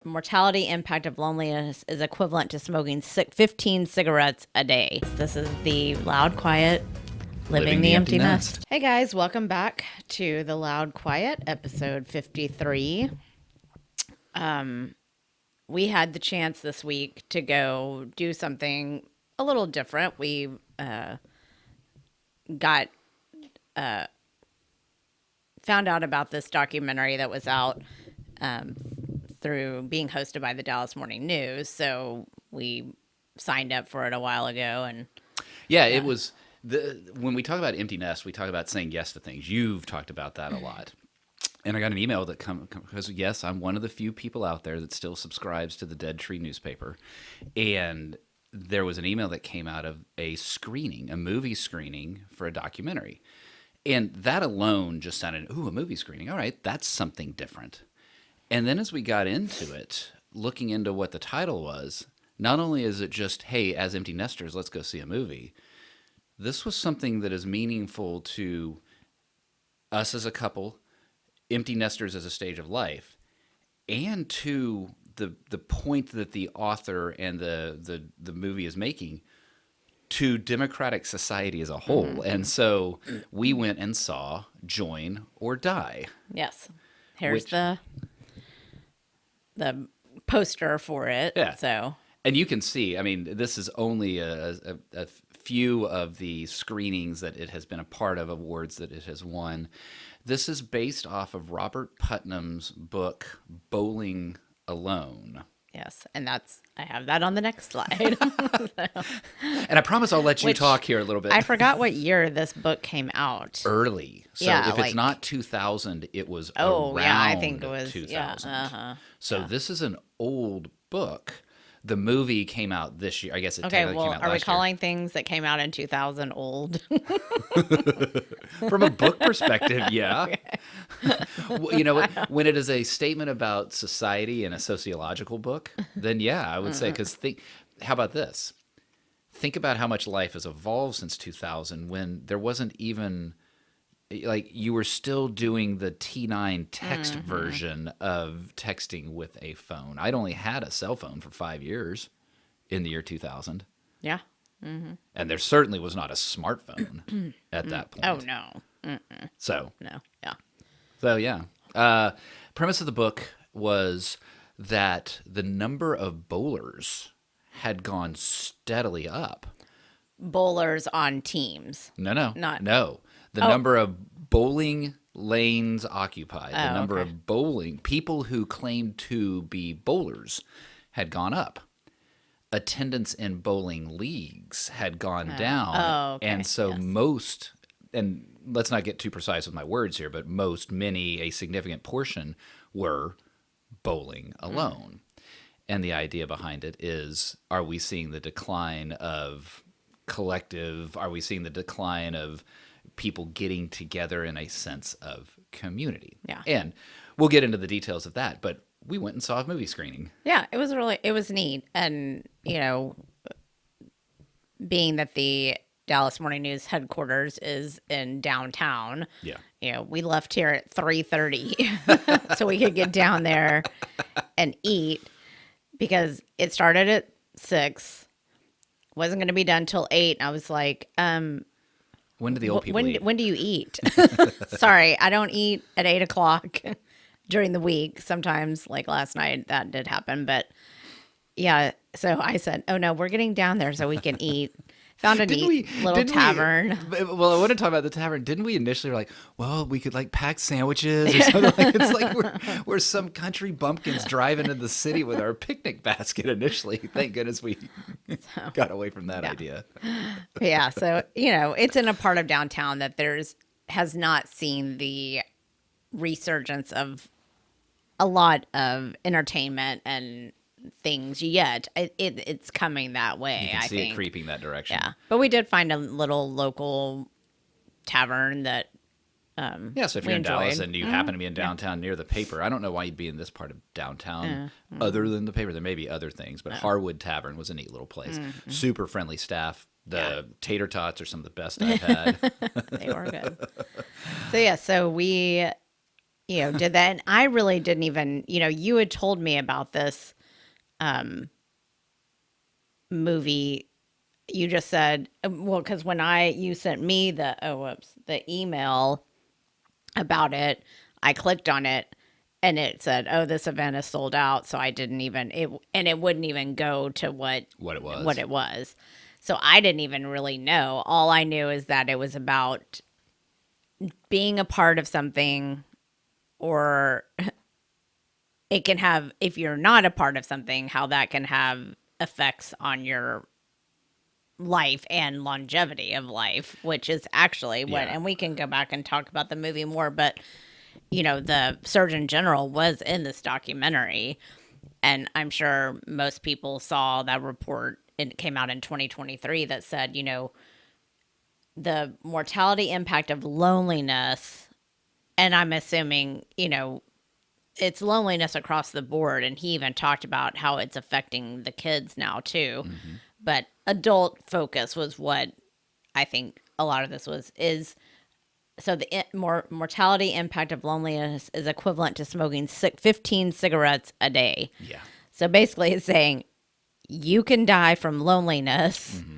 Mortality impact of loneliness is equivalent to smoking 15 cigarettes a day. This is the Loud Quiet Living the Empty Nest. Hey guys, welcome back to the Loud Quiet, episode 53. We had the chance this week to go do something a little different. We got found out about this documentary that was out through being hosted by the Dallas Morning News. So we signed up for it a while ago. And it was when we talk about empty nest, we talk about saying yes to things. You've talked about that a lot. And I got an email that because yes, I'm one of the few people out there that still subscribes to the Dead Tree newspaper. And there was an email that came out of a movie screening for a documentary. And that alone just sounded, a movie screening. All right, that's something different. And then as we got into it, looking into what the title was, not only is it just, hey, as empty nesters, let's go see a movie. This was something that is meaningful to us as a couple, empty nesters as a stage of life, and to the point that the author and the movie is making to democratic society as a whole. Mm-hmm. And so we went and saw Join or Die. Yes. Here's the poster for it. Yeah. So, and you can see, I mean, this is only a few of the screenings that it has been a part of, awards that it has won. This is based off of Robert Putnam's book, Bowling Alone. Yes, and I have that on the next slide. And I promise I'll let you talk here a little bit. I forgot what year this book came out. Early. So if it's not 2000, it was around I think it was 2000. Yeah, so this is an old book. The movie came out this year. I guess it technically came out last year. Are we calling things that came out in 2000 old? From a book perspective, yeah. Well, you know, when it is a statement about society and a sociological book, then yeah, I would say, because how about this? Think about how much life has evolved since 2000 when there wasn't even, like, you were still doing the T9 text version of texting with a phone. I'd only had a cell phone for 5 years in the year 2000. Yeah. Mm-hmm. And there certainly was not a smartphone at that point. Oh, no. Mm-mm. So. No. Yeah. So, yeah. Premise of the book was that the number of bowlers had gone steadily up. Bowlers on teams. No. The number of bowling lanes occupied, the number of people who claimed to be bowlers had gone up. Attendance in bowling leagues had gone down. And so most, and let's not get too precise with my words here, but a significant portion were bowling alone. And the idea behind it is, are we seeing the decline of collective? Are we seeing the decline of people getting together in a sense of community? Yeah. And we'll get into the details of that, but we went and saw a movie screening. Yeah, it was neat. And, you know, being that the Dallas Morning News headquarters is in downtown. Yeah. You know, we left here at 3:30 so we could get down there and eat, because it started at 6, wasn't going to be done till 8. And I was like, when do the old people eat? When do you eat? Sorry, I don't eat at 8 o'clock during the week. Sometimes, like last night, that did happen. But yeah, so I said, oh no, we're getting down there so we can eat. Found a neat little tavern. Well, I want to talk about the tavern. Didn't we initially like, well, we could like pack sandwiches or something? Like, it's like we're some country bumpkins driving into the city with our picnic basket initially. Thank goodness we got away from that idea. Yeah, so, you know, it's in a part of downtown that has not seen the resurgence of a lot of entertainment and things yet. It's coming that way. You can see it creeping that direction. Yeah, but we did find a little local tavern that so if you're in Dallas and you happen to be in downtown near the paper, I don't know why you'd be in this part of downtown other than the paper. There may be other things, but Harwood Tavern was a neat little place. Super friendly staff. The tater tots are some of the best I've had. They were good. So we did that. And I really didn't even, you had told me about this movie. You just said, well, because when you sent me the email about it, I clicked on it and it said, "Oh, this event is sold out." So I didn't even and it wouldn't even go to What it was. what it was. So I didn't even really know. All I knew is that it was about being a part of something, or it can have, if you're not a part of something, how that can have effects on your life and longevity of life, which is actually what, Yeah. and we can go back and talk about the movie more, but the Surgeon General was in this documentary, and I'm sure most people saw that report. It came out in 2023 that said, the mortality impact of loneliness, and I'm assuming, it's loneliness across the board, and he even talked about how it's affecting the kids now too. Mm-hmm. But adult focus was what I think a lot of this is. So the mortality impact of loneliness is equivalent to smoking 15 cigarettes a day. Yeah. So basically, it's saying you can die from loneliness, Mm-hmm.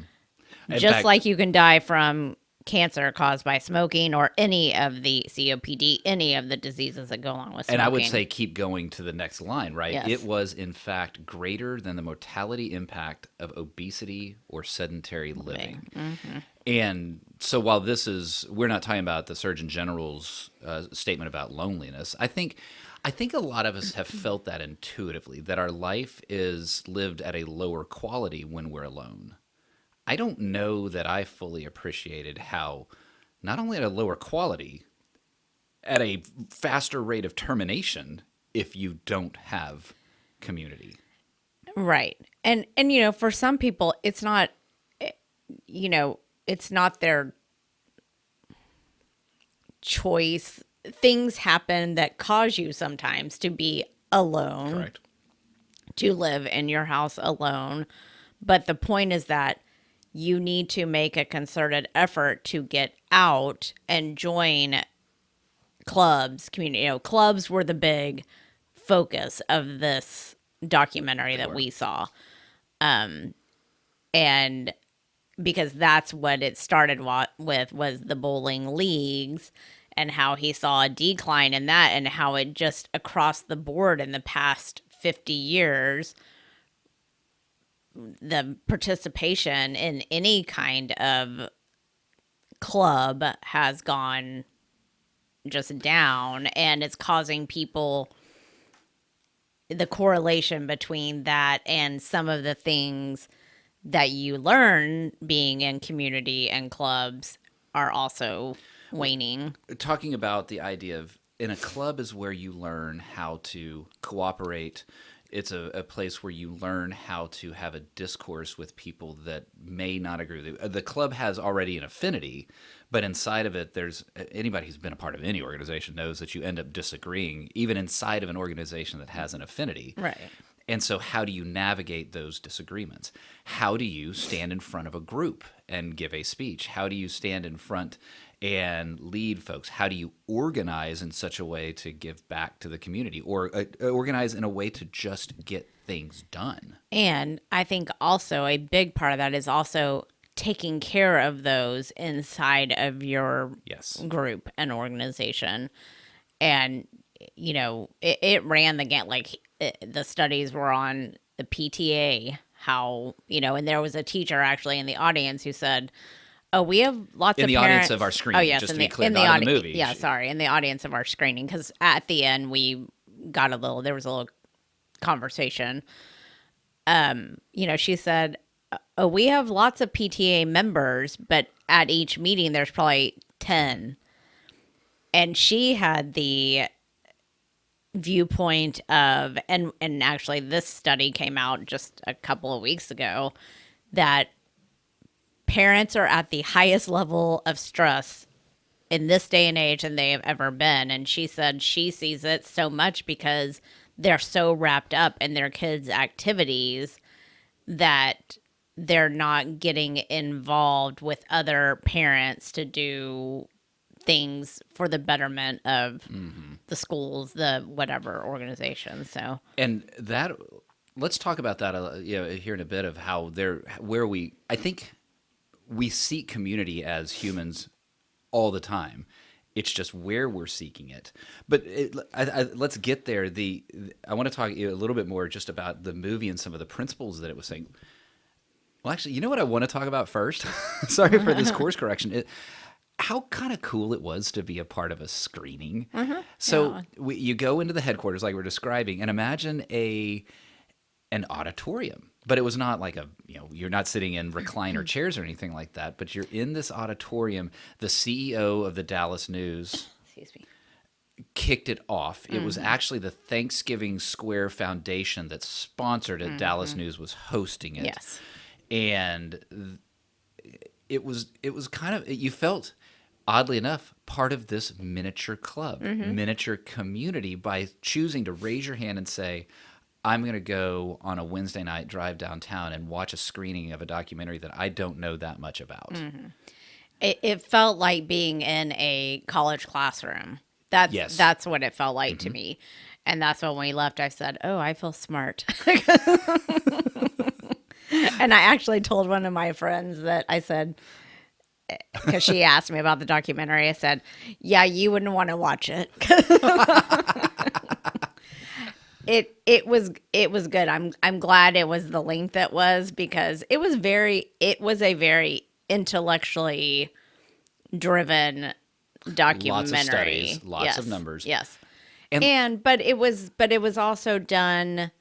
In just fact, like you can die from cancer caused by smoking, or any of the COPD, any of the diseases that go along with smoking. and I would say keep going to the next line, right? Yes. It was, in fact, greater than the mortality impact of obesity or sedentary living. Mm-hmm. And so while we're not talking about the Surgeon General's statement about loneliness, I think a lot of us have felt that intuitively, that our life is lived at a lower quality when we're alone. I don't know that I fully appreciated how, not only at a lower quality, at a faster rate of termination if you don't have community. Right. And for some people it's not, it's not their choice. Things happen that cause you sometimes to be alone, Correct. to live in your house alone. But the point is that you need to make a concerted effort to get out and join clubs, community. Clubs were the big focus of this documentary that we saw. And because that's what it started with, was the bowling leagues, and how he saw a decline in that, and how it just across the board in the past 50 years, the participation in any kind of club has gone just down, and it's causing people, the correlation between that and some of the things that you learn being in community and clubs are also waning. Talking about the idea of, in a club is where you learn how to cooperate. It's a place where you learn how to have a discourse with people that may not agree with you. The club has already an affinity, but inside of it, there's anybody who's been a part of any organization knows that you end up disagreeing, even inside of an organization that has an affinity. Right. And so, how do you navigate those disagreements? How do you stand in front of a group and give a speech? How do you stand in front and lead folks? How do you organize in such a way to give back to the community, or organize in a way to just get things done? And I think also a big part of that is also taking care of those inside of your group and organization. And, it ran the gamut. Like, the studies were on the PTA, how, and there was a teacher actually in the audience who said, "Oh, we have lots in of the parents." audience of our screening, Oh, yes, just in to be the clear, in the not in the audience. movie. Yeah, sorry, in the audience of our screening, because at the end we got there was a little conversation. She said, "Oh, we have lots of PTA members, but at each meeting there's probably 10." And she had the viewpoint of, and actually this study came out just a couple of weeks ago, that parents are at the highest level of stress in this day and age than they have ever been. And she said she sees it so much because they're so wrapped up in their kids' activities that they're not getting involved with other parents to do things for the betterment of the schools, the whatever organization. So, And that, let's talk about that, here in a bit of how I think we seek community as humans all the time. It's just where we're seeking it. But let's get there. I want to talk a little bit more just about the movie and some of the principles that it was saying. Well, actually, you know what I want to talk about first? Sorry for this course correction. How kind of cool it was to be a part of a screening. So you go into the headquarters like we're describing, and imagine an auditorium. But it was not like you're not sitting in recliner chairs or anything like that, but you're in this auditorium. The CEO of the Dallas News excuse me. kicked it off. It was actually the Thanksgiving Square Foundation that sponsored it. Dallas News was hosting it. Yes. And it was kind of, you felt, oddly enough, part of this miniature club, miniature community by choosing to raise your hand and say, I'm going to go on a Wednesday night drive downtown and watch a screening of a documentary that I don't know that much about. It felt like being in a college classroom. Yes. That's what it felt like to me. And that's when we left, I said, oh, I feel smart. And I actually told one of my friends that I said, because she asked me about the documentary, I said, yeah, you wouldn't want to watch it. It was good. I'm glad it was the length it was, because it was a very intellectually driven documentary. Lots of studies, lots of numbers. Yes. And But it was also done.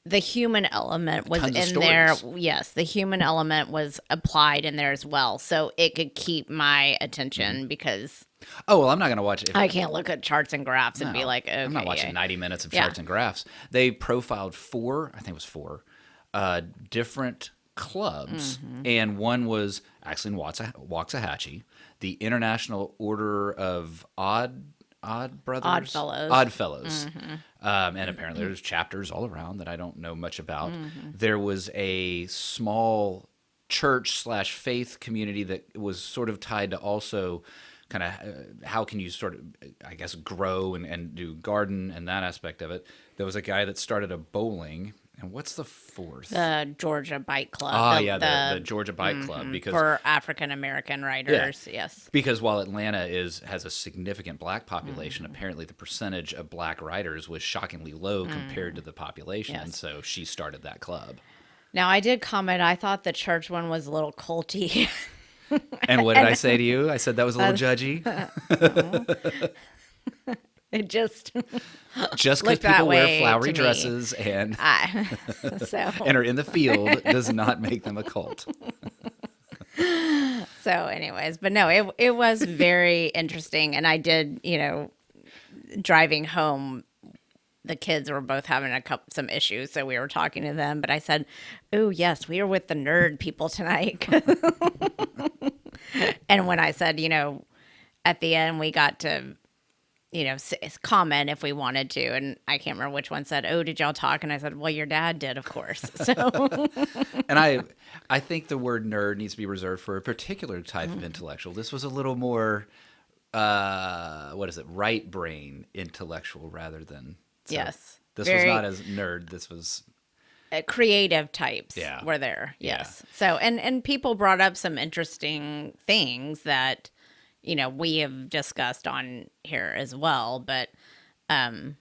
The human element was Tons of in there. stories. Yes, the human element was applied in there as well, so it could keep my attention because oh, well, I'm not going to watch it. I can't look at charts and graphs and be like, okay, I'm not watching 90 minutes of Yeah. charts and graphs. They profiled four different clubs, and one was actually in Waxahachie, the International Order of Odd Brothers? Oddfellows. Oddfellows. And apparently there's chapters all around that I don't know much about. There was a small church/faith community that was sort of tied to also kind of how can you sort of, I guess, grow and do garden and that aspect of it. There was a guy that started a bowling. And what's the fourth? the Georgia Bike Club. The Georgia Bike Club, because for African American writers. Yes. because while Atlanta has a significant black population, apparently the percentage of black writers was shockingly low compared to the population, Yes. and so she started that club. Now I did comment. I thought the church one was a little culty. And what did I say to you? I said that was a little judgy. It just Just because Looked that people wear way flowery to me. dresses and so and are in the field does not make them a cult. So, anyways, but no, it was very interesting, and I did, driving home, the kids were both having some issues, so we were talking to them. But I said, "Oh yes, we are with the nerd people tonight." And when I said, at the end we got to, comment if we wanted to, and I can't remember which one said, "Oh, did y'all talk?" And I said, "Well, your dad did, of course." So. And I think the word nerd needs to be reserved for a particular type of intellectual. This was a little more, right brain intellectual rather than. So Yes. This Very- was not as nerd. This was. Creative types Yeah. were there. Yeah. Yes. So, and people brought up some interesting things that, we have discussed on here as well, but, Oh,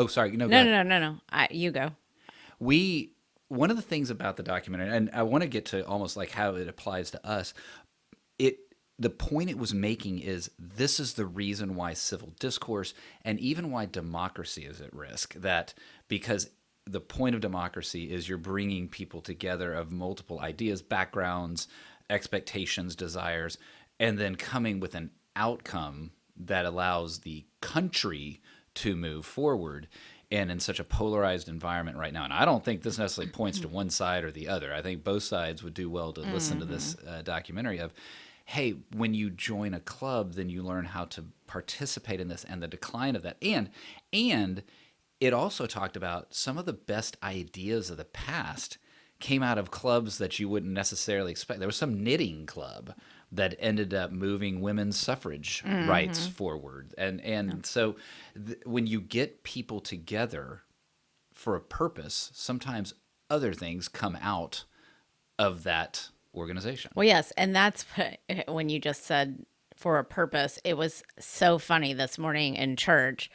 sorry. No, go no, ahead. no. You go. One of the things about the documentary, and I want to get to almost like how it applies to us, the point it was making is this is the reason why civil discourse and even why democracy is at risk. That because the point of democracy is you're bringing people together of multiple ideas, backgrounds, expectations, desires, and then coming with an outcome that allows the country to move forward. And in such a polarized environment right now, and I don't think this necessarily points to one side or the other. I think both sides would do well to listen to this documentary of, hey, when you join a club, then you learn how to participate in this and the decline of that. And it also talked about some of the best ideas of the past came out of clubs that you wouldn't necessarily expect. There was some knitting club that ended up moving women's suffrage rights forward. And so when you get people together for a purpose, sometimes other things come out of that organization. Well, yes, and that's when you just said for a purpose. It was so funny this morning in church.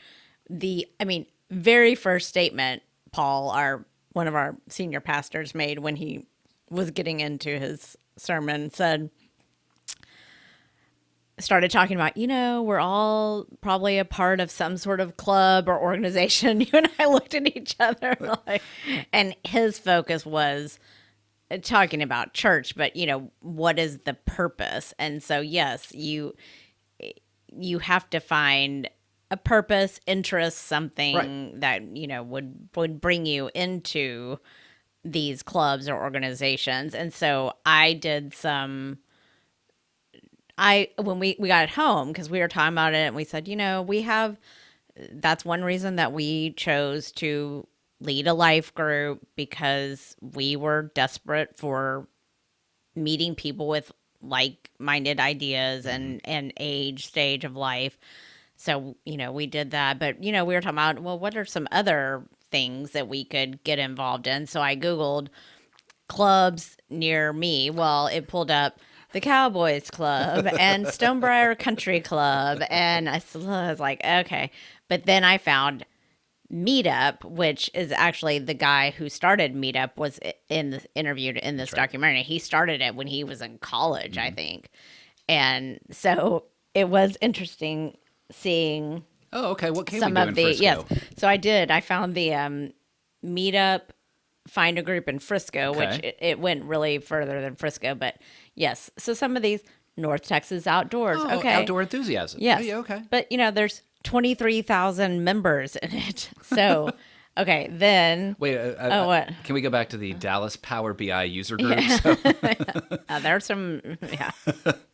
Very first statement Paul, our one of our senior pastors, made when he was getting into his sermon started talking about, we're all probably a part of some sort of club or organization. You and I looked at each other and his focus was talking about church, but what is the purpose? And so, yes, you have to find a purpose, interest, something that, would bring you into these clubs or organizations. And so I did when we got home, because we were talking about it and we said, that's one reason that we chose to lead a life group, because we were desperate for meeting people with like-minded ideas and age stage of life. So, we did that. But, we were talking about, well, what are some other things that we could get involved in? So I Googled clubs near me. Well, it pulled up the Cowboys Club and Stonebriar Country Club. And I was like, okay. But then I found Meetup, which is actually the guy who started Meetup, was interviewed in this documentary. He started it when he was in college, I think. And so it was interesting seeing. Oh, okay. What can some we do of in the Frisco? yes. So I found the Meetup find a group in Frisco, Okay. which it went really further than Frisco, but yes. So some of these North Texas Outdoors, Oh, okay, outdoor enthusiasm. yes, Oh, yeah, okay. but there's 23,000 members in it. So okay, then Wait, what? Can we go back to the Dallas Power BI user groups? There's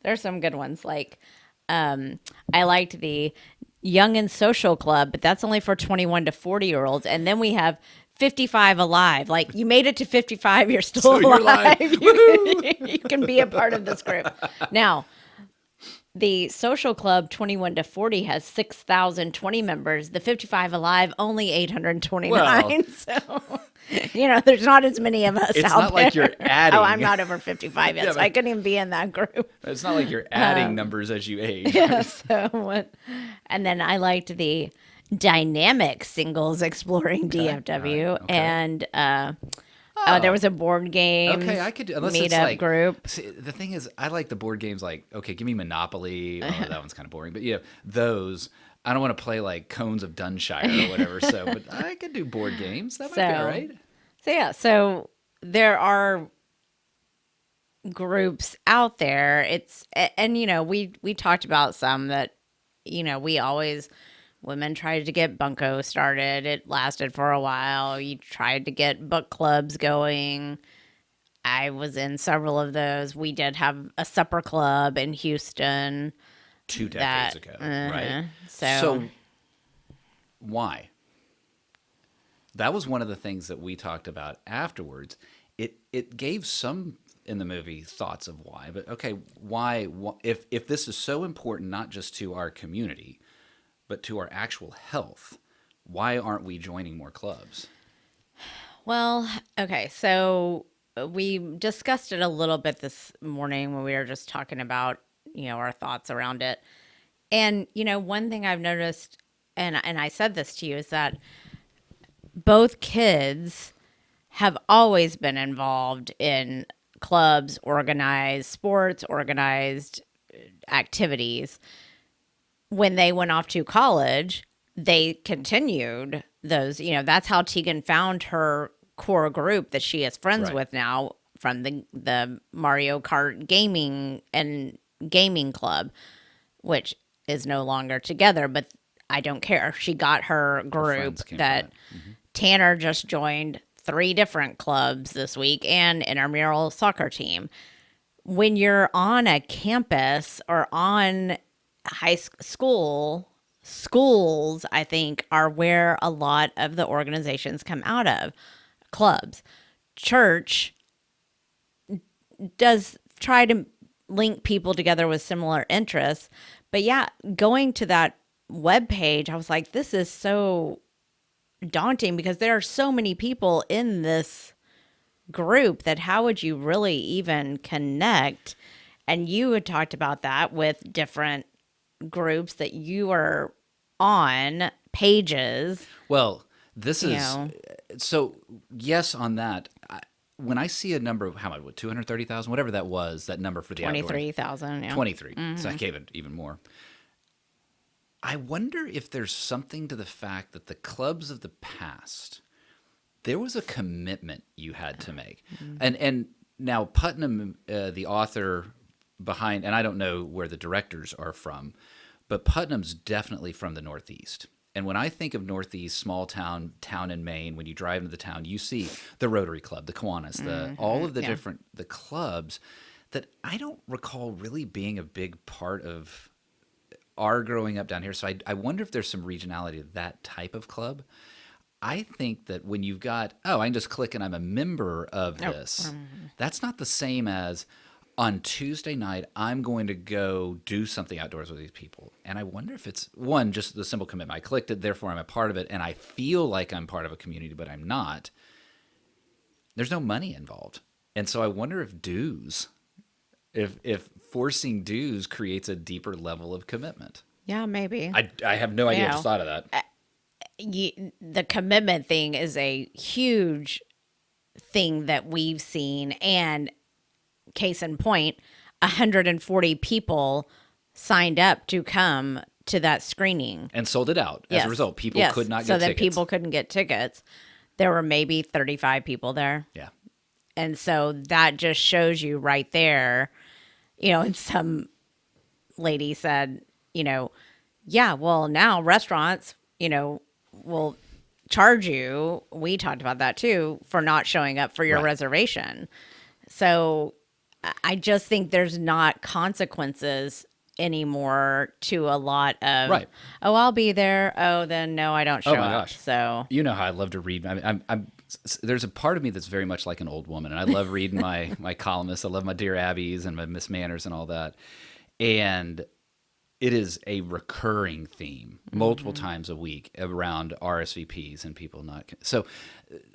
there's some good ones. I liked the Young and Social Club, but that's only for 21 to 40-year-olds. And then we have 55 Alive. Like, you made it to 55, you're still So you're alive. alive. You can be a part of this group. Now, the Social Club 21 to 40 has 6,020 members. The 55 Alive, only 829. Well, So, there's not as many of us it's out not like there. you're adding. Oh, I'm not over 55 yet, Yeah, so I couldn't even be in that group. It's not like you're adding numbers as you age. Yeah, so what? And then I liked the Dynamic Singles Exploring DFW, all right, okay. and there was a board game. Okay, I could do, unless it's meetup like group. See, the thing is, I like the board games. Like, okay, give me Monopoly. Oh, that one's kind of boring, but those. I don't want to play like Cones of Dunshire or whatever. So, but I could do board games. That might be all right. So there are groups out there. And we talked about some that women tried to get Bunko started. It lasted for a while. You tried to get book clubs going. I was in several of those. We did have a supper club in Houston 2 decades ago, right? So why? That was one of the things that we talked about afterwards. It gave some in the movie thoughts of why, but okay, why if this is so important not just to our community, but to our actual health, why aren't we joining more clubs? Well, okay, so we discussed it a little bit this morning when we were just talking about, our thoughts around it. And, one thing I've noticed, and I said this to you, is that both kids have always been involved in clubs, organized sports, organized activities. When they went off to college, they continued those. That's how Teagan found her core group that she is friends Right. with now, from the Mario Kart gaming club, which is no longer together, but I don't care. She got her group friends came that from it. Tanner just joined 3 different clubs this week and intramural soccer team. When you're on a campus or on high school, schools, I think, are where a lot of the organizations come out of. Clubs. Church does try to link people together with similar interests. But yeah, going to that web page, I was like, this is so daunting because there are so many people in this group that how would you really even connect? And you had talked about that with different groups that you are on pages, Well, this you is know, so yes on that. When I see a number of how much, what 230,000, whatever that was, that number for the outdoor 23,000. Yeah. 23. So I gave it even more. I wonder if there's something to the fact that the clubs of the past, there was a commitment you had to make. And now Putnam, the author behind, and I don't know where the directors are from, but Putnam's definitely from the Northeast. And when I think of Northeast, small town in Maine, when you drive into the town, you see the Rotary Club, the Kiwanis, all of the Yeah. different the clubs that I don't recall really being a big part of our growing up down here. So I wonder if there's some regionality to that type of club. I think that when you've got, oh, I can just click and I'm a member of this, that's not the same as on Tuesday night, I'm going to go do something outdoors with these people. And I wonder if it's, one, just the simple commitment. I clicked it, therefore I'm a part of it, and I feel like I'm part of a community, but I'm not. There's no money involved. And so I wonder if dues, if forcing dues creates a deeper level of commitment. Yeah, maybe. I have no idea. I Yeah. just thought of that. The commitment thing is a huge thing that we've seen. And case in point, 140 people signed up to come to that screening. And sold it out. As Yes. a result, people Yes. could not so get that tickets. people couldn't get tickets. There were maybe 35 people there. Yeah. And so that just shows you right there, and some lady said, yeah, well, now restaurants, will charge you. We talked about that too for not showing up for your Right. reservation. So I just think there's not consequences anymore to a lot of, Right. oh, I'll be there. Oh, then no, I don't show Oh my up. gosh. So You know how I love to read. There's a part of me that's very much like an old woman, and I love reading my columnists. I love my Dear Abbeys and my Miss Manners and all that. And it is a recurring theme multiple times a week around RSVPs and people not. So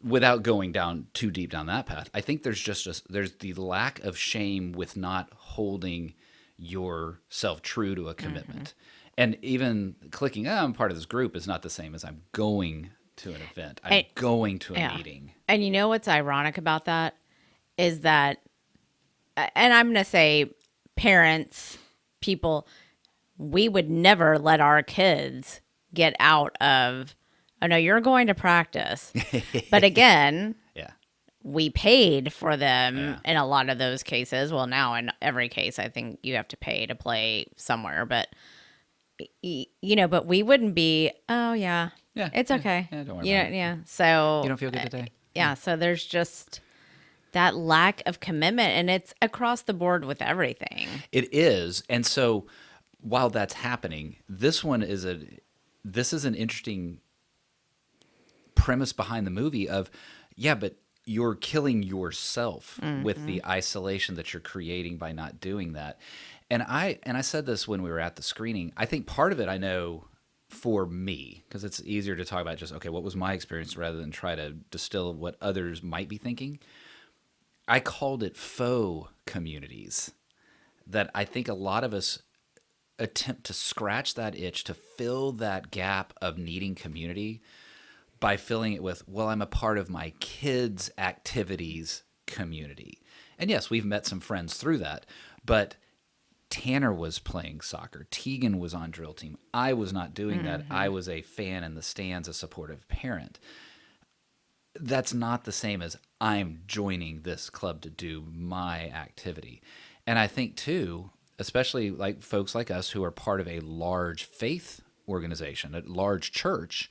without going down too deep down that path, I think there's there's the lack of shame with not holding yourself true to a commitment. And even clicking, oh, I'm part of this group is not the same as I'm going to an event. I'm going to a meeting. And you know what's ironic about that is that, and I'm going to say parents, people, we would never let our kids get out of, oh no, you're going to practice. But again, Yeah. we paid for them in a lot of those cases. Well, now in every case, I think you have to pay to play somewhere, but but we wouldn't be, oh yeah, Yeah, it's yeah, okay. yeah, don't worry about it. Yeah. So You don't feel good today? yeah. So there's just that lack of commitment, and it's across the board with everything. It is. And so while that's happening, this is an interesting premise behind the movie of, yeah, but you're killing yourself with the isolation that you're creating by not doing that. And I said this when we were at the screening. I think part of it I know for me, because it's easier to talk about just, okay, what was my experience rather than try to distill what others might be thinking. I called it faux communities. That I think a lot of us attempt to scratch that itch, to fill that gap of needing community by filling it with, well, I'm a part of my kids' activities community. And yes, we've met some friends through that, but Tanner was playing soccer. Teagan was on drill team. I was not doing that. I was a fan in the stands, a supportive parent. That's not the same as I'm joining this club to do my activity. And I think too, especially like folks like us who are part of a large faith organization, a large church,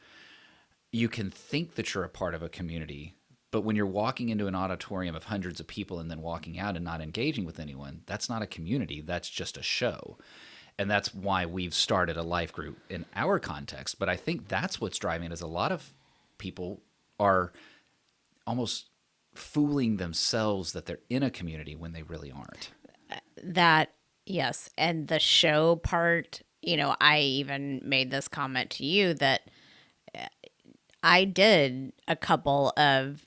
you can think that you're a part of a community, but when you're walking into an auditorium of hundreds of people and then walking out and not engaging with anyone, that's not a community. That's just a show. And that's why we've started a life group in our context. But I think that's what's driving it, is a lot of people are almost fooling themselves that they're in a community when they really aren't. That Yes. And the show part, I even made this comment to you that I did a couple of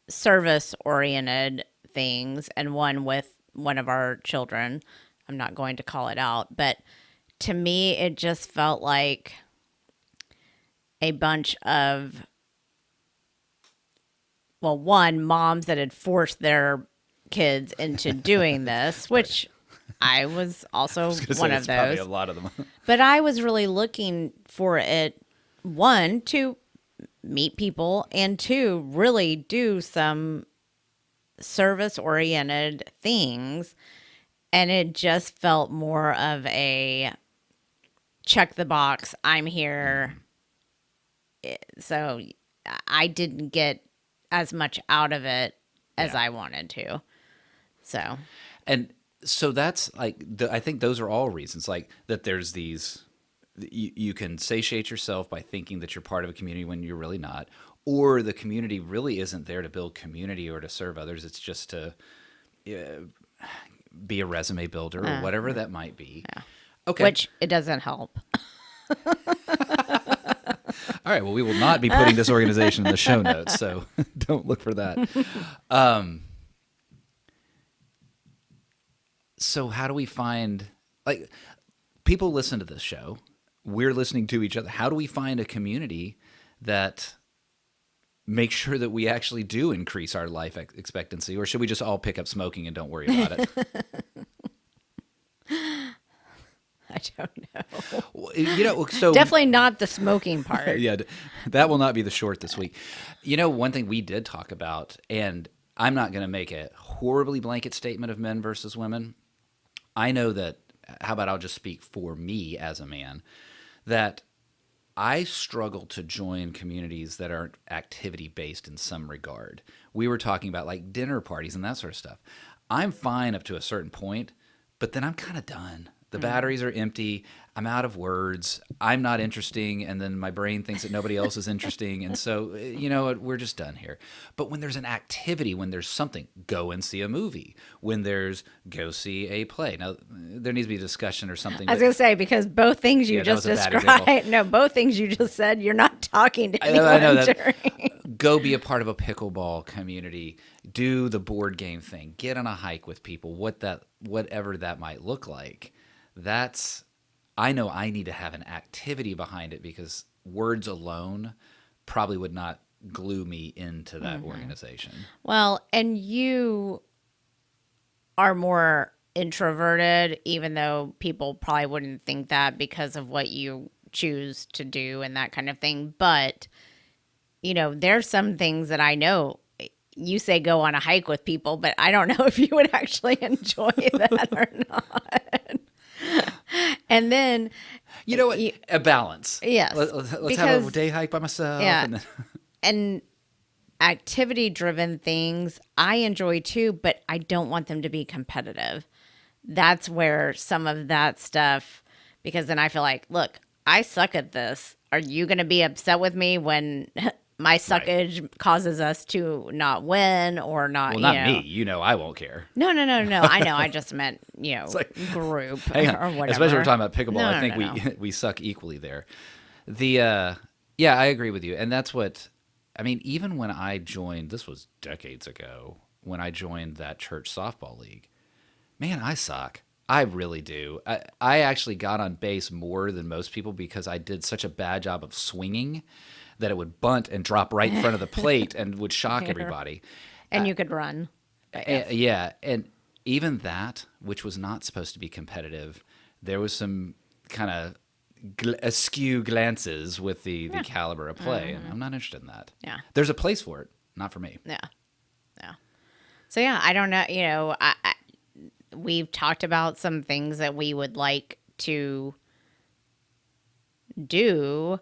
service oriented things and one with one of our children. I'm not going to call it out, but to me, it just felt like a bunch of, well, one, moms that had forced their kids into doing this, which I was also one of It's probably a those. lot of them. But I was really looking for it, one, to meet people, and two, really do some service oriented things. And it just felt more of a check the box, I'm here. So I didn't get as much out of it as Yeah. I wanted to. So, And so that's like I think those are all reasons like that there's these you can satiate yourself by thinking that you're part of a community when you're really not, or the community really isn't there to build community or to serve others. It's just to be a resume builder or whatever that might be. Okay. which it doesn't help. All right. Well, we will not be putting this organization in the show notes, so don't look for that. So how do we find like people listen to this show? We're listening to each other. How do we find a community that makes sure that we actually do increase our life expectancy, or should we just all pick up smoking and don't worry about it? I don't know. So Definitely not the smoking part. yeah, that will not be the short this week. One thing we did talk about, and I'm not going to make a horribly blanket statement of men versus women. I know that, how about I'll just speak for me as a man, that I struggle to join communities that aren't activity based in some regard. We were talking about like dinner parties and that sort of stuff. I'm fine up to a certain point, but then I'm kind of done. The batteries are empty. I'm out of words. I'm not interesting. And then my brain thinks that nobody else is interesting. And so, you know what? We're just done here. But when there's an activity, when there's something, go and see a movie. When there's go see a play. Now, there needs to be a discussion or something. I was going to say, because both things you Yeah, that just was a bad described, example. no, both things you just said, you're not talking to I anyone know that. during. Go be a part of a pickleball community. Do the board game thing. Get on a hike with people. Whatever that might look like. I know I need to have an activity behind it because words alone probably would not glue me into that organization. Well, and you are more introverted, even though people probably wouldn't think that because of what you choose to do and that kind of thing. But, there's some things that I know. You say go on a hike with people, but I don't know if you would actually enjoy that or not. And then, You know what? A balance. yes, Let's have a because- day hike by myself. Yeah. And then, and activity driven things I enjoy too, but I don't want them to be competitive. That's where some of that stuff, because then I feel like, look, I suck at this. Are you going to be upset with me when my suckage causes us to not win or not? well, not me. I won't care. No. I know. I just meant, like, group Hang on. or whatever. Especially when we're talking about pickleball. No, I think no. we suck equally there. Yeah, I agree with you. And that's what, even when I joined, this was decades ago, when I joined that church softball league, man, I suck. I really do. I actually got on base more than most people because I did such a bad job of swinging that it would bunt and drop right in front of the plate and would shock everybody. And you could run. Yeah, and even that, which was not supposed to be competitive, there was some kind of askew glances with the caliber of play, and I'm not interested in that. Yeah. There's a place for it, not for me. Yeah. So yeah, I don't know. We've talked about some things that we would like to do,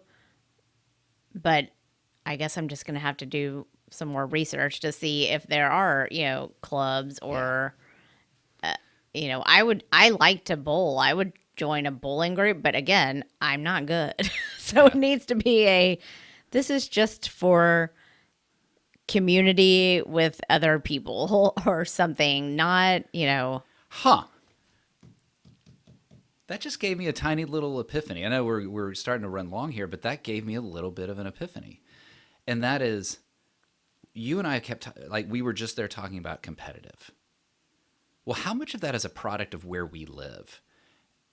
but I guess I'm just going to have to do some more research to see if there are, clubs or, I like to bowl. I would join a bowling group, but again, I'm not good. So it needs to be this is just for community with other people or something, not. Huh. That just gave me a tiny little epiphany. I know we're starting to run long here, but that gave me a little bit of an epiphany. And that is, you and I like, we were just there talking about competitive. Well, how much of that is a product of where we live?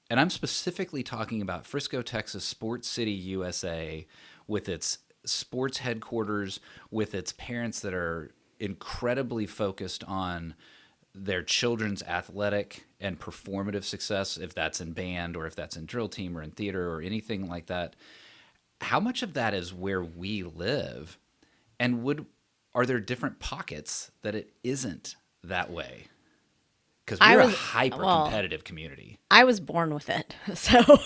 And I'm specifically talking about Frisco, Texas, Sports City, USA, with its sports headquarters, with its parents that are incredibly focused on their children's athletic and performative success, if that's in band or if that's in drill team or in theater or anything like that. How much of that is where we live? And are there different pockets that it isn't that way? Because we're a hyper competitive community. I was born with it. So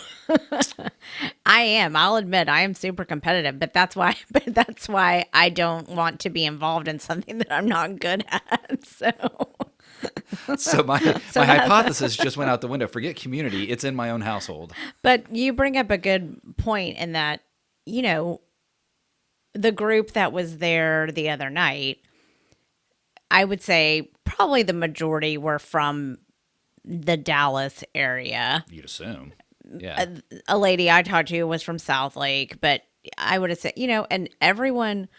I am. I'll admit I am super competitive, but that's why I don't want to be involved in something that I'm not good at. So my hypothesis just went out the window. Forget community. It's in my own household. But you bring up a good point in that, the group that was there the other night, I would say probably the majority were from the Dallas area. You'd assume. Yeah. A lady I talked to was from South Lake, but I would have said, and everyone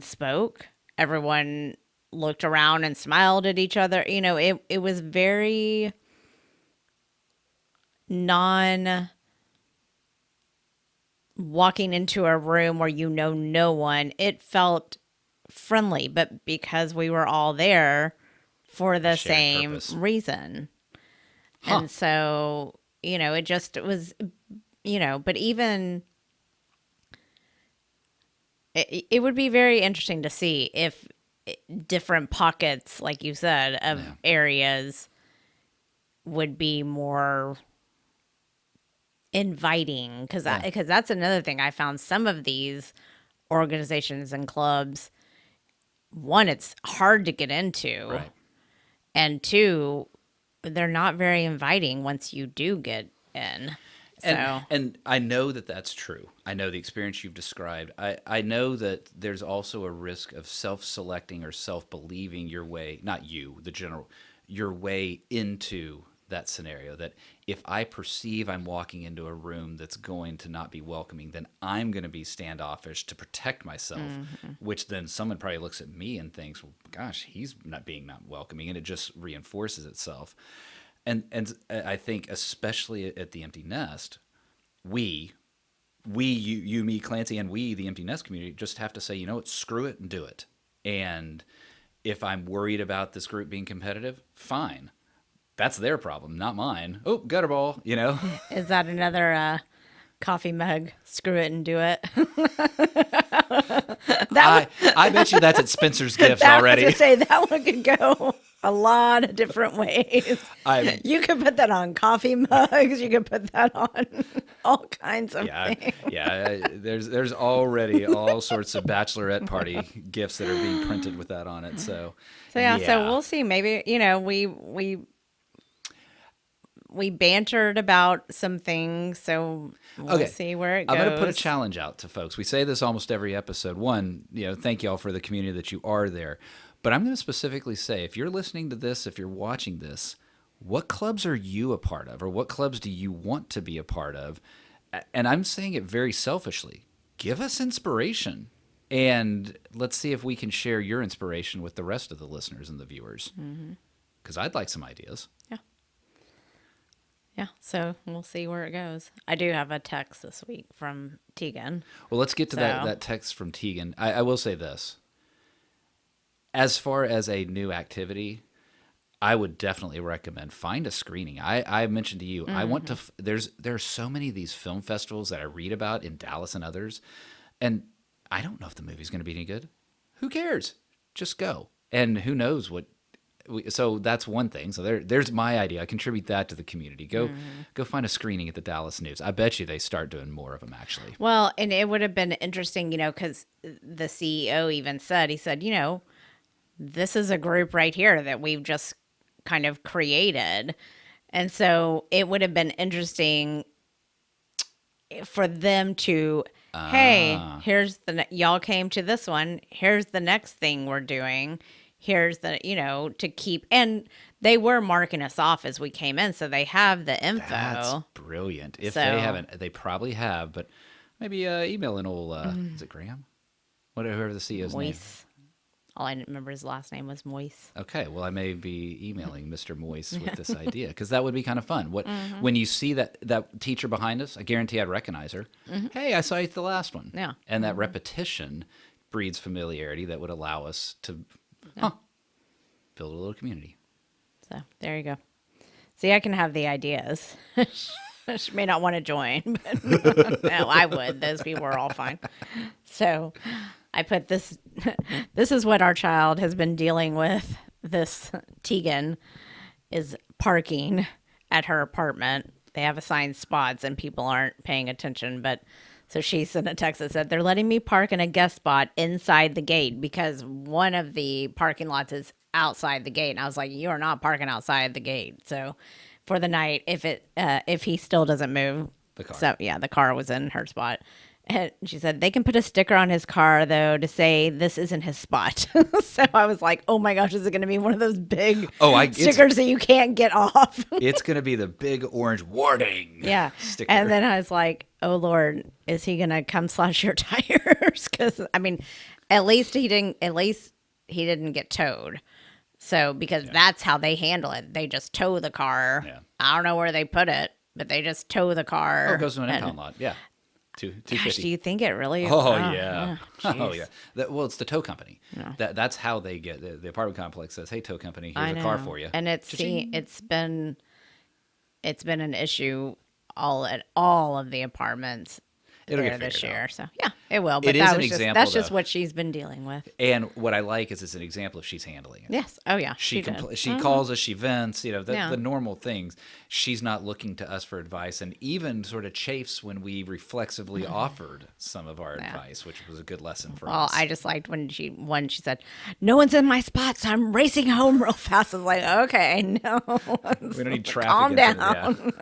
spoke. Everyone looked around and smiled at each other. It was very walking into a room where no one. It felt friendly, but because we were all there for the same purpose. Reason. And so, it was, but even it would be very interesting to see if different pockets, like you said, of areas would be more inviting, because that's another thing I found. Some of these organizations and clubs, one, it's hard to get into, right, and two, they're not very inviting once you do get in. And I know that that's true. I know the experience you've described. I know that there's also a risk of self-selecting or self-believing your way, not you, the general, your way into that scenario. That if I perceive I'm walking into a room that's going to not be welcoming, then I'm going to be standoffish to protect myself, which then someone probably looks at me and thinks, well, gosh, he's not welcoming, and it just reinforces itself. And I think especially at the Empty Nest, you, me, Clancy, and we, the Empty Nest community, just have to say, screw it and do it. And if I'm worried about this group being competitive, fine. That's their problem, not mine. Oh, gutter ball, Is that another coffee mug? Screw it and do it. I bet you that's at Spencer's Gifts already. I was going to say, that one could go a lot of different ways. You could put that on coffee mugs. You could put that on all kinds of things. Yeah. There's already all sorts of bachelorette party gifts that are being printed with that on it. So we'll see. Maybe, we bantered about some things, so we'll see where it goes. I'm going to put a challenge out to folks. We say this almost every episode. One, thank you all for the community that you are there. But I'm going to specifically say, if you're listening to this, if you're watching this, what clubs are you a part of, or what clubs do you want to be a part of? And I'm saying it very selfishly. Give us inspiration, and let's see if we can share your inspiration with the rest of the listeners and the viewers. Because I'd like some ideas. Yeah, so we'll see where it goes. I do have a text this week from Teagan. Well, let's get to that text from Teagan. I will say this. As far as a new activity, I would definitely recommend find a screening. I mentioned to you, I want to. There are so many of these film festivals that I read about in Dallas and others, and I don't know if the movie's going to be any good. Who cares? Just go, and who knows what. So that's one thing. So there's my idea. I contribute that to the community. Go find a screening at the Dallas News. I bet you they start doing more of them, actually. Well, and it would have been interesting, because the CEO even said, this is a group right here that we've just kind of created. And so it would have been interesting for them to, hey, here's y'all came to this one. Here's the next thing we're doing. here's the, to keep, and they were marking us off as we came in. So they have the info. That's brilliant. If So- they haven't, they probably have, but maybe email an old, is it Graham? Whoever the CEO's name. Moise. All I remember his last name was Moise. Okay, well, I may be emailing Mr. Moise with this idea because that would be kind of fun. When you see that teacher behind us, I guarantee I'd recognize her. Hey, I saw you at the last one. Yeah. And that repetition breeds familiarity that would allow us to build a little community. So there you go. See, I can have the ideas. She may not want to join, but no, I would. Those people are all fine. So I put this. This is what our child has been dealing with. This Teagan is parking at her apartment. They have assigned spots and people aren't paying attention. But so she sent a text that said, they're letting me park in a guest spot inside the gate because one of the parking lots is outside the gate. And I was like, you are not parking outside the gate. So for the night, if he still doesn't move. The car. So yeah, the car was in her spot. And she said, they can put a sticker on his car, though, to say this isn't his spot. So I was like, oh my gosh, is it going to be one of those big stickers that you can't get off? It's going to be the big orange warning sticker. And then I was like, oh, Lord, is he going to come slash your tires? Because, I mean, at least he didn't get towed. So because that's how they handle it. They just tow the car. Yeah. I don't know where they put it, but they just tow the car. Oh, it goes to an impound lot. Yeah. $250. Gosh, do you think it really? Oh, yeah. Oh, yeah. Well, it's the tow company. Yeah. That's how they get the apartment complex says, "Hey, tow company, here's a car for you." And it's been an issue at all of the apartments there this year. So yeah, it will. But that's just what she's been dealing with. And what I like is it's an example of she's handling it. Yes. Oh yeah. She calls us, she vents, the normal things. She's not looking to us for advice, and even sort of chafes when we reflexively offered some of our advice, which was a good lesson for us. Well, I just liked when she said, "No one's in my spot, so I'm racing home real fast." I was like, "Okay, no, we don't need traffic. Calm down."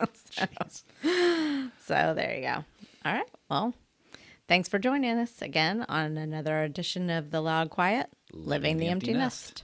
So there you go. All right. Well, thanks for joining us again on another edition of The Loud Quiet, Living the Empty Nest.